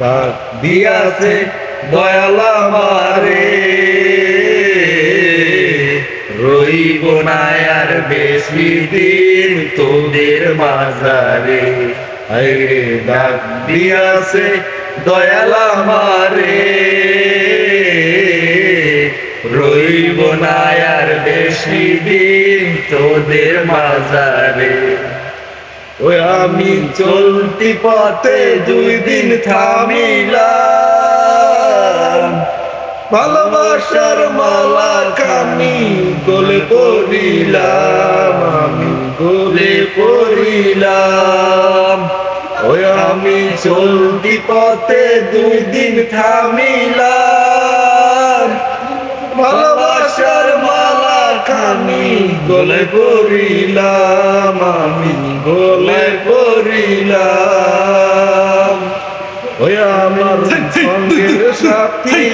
ডাক দিয়াছে দয়াল আমারে, রইব না আর বেশি দিন তোদের মাঝারে। আরে ডাক দিয়াছে দয়াল আমারে, রইব না আর বেশি দিন তোদের মাঝারে। ওই আমি চলতি পথে 2 দিন থামিলাম, ভালোবাসার মালা খানি গলে পড়িলাম, আমি গলে পড়িলাম। ওই আমি চলতি পথে 2 দিন থামিলাম, ভালোবাসার মালা খানি গলে পড়িলাম, আমি গলে পড়িলাম। ওই আমার সঙ্গের সাথী,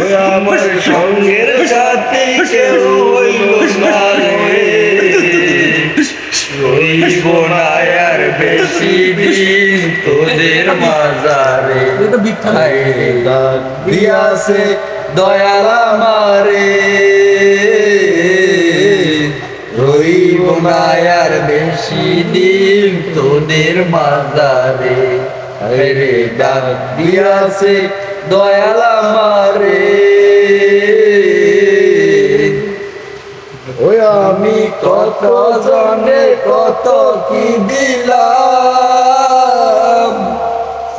ওই আমার সঙ্গের সাথী কেউ হইল না রে, রইব না আর বেশি দিন তোদের মাঝারে। ডাক দিয়াছে দয়াল আমারে, রইব না আর বেশি দিন তোদের মাঝারে। আরে ডাক দিয়াছে দয়াল আমারে, ওই আমি কত জনে কত কি দিলাম,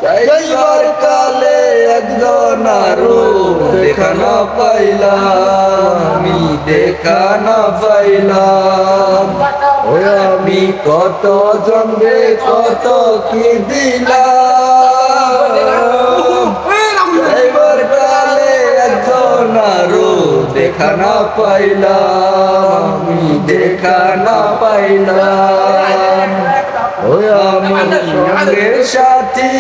যাইবার কালে একজন আরো দেখা না পাইলাম, আমি দেখা না পাইলাম। ওই আমি কত জনে কত কি দিলাম, যাইবার কালে একজন আরো দেখা না পাইলাম, আমি দেখা না পাইলাম। ওই আমার সঙ্গের সাথী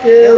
কেউ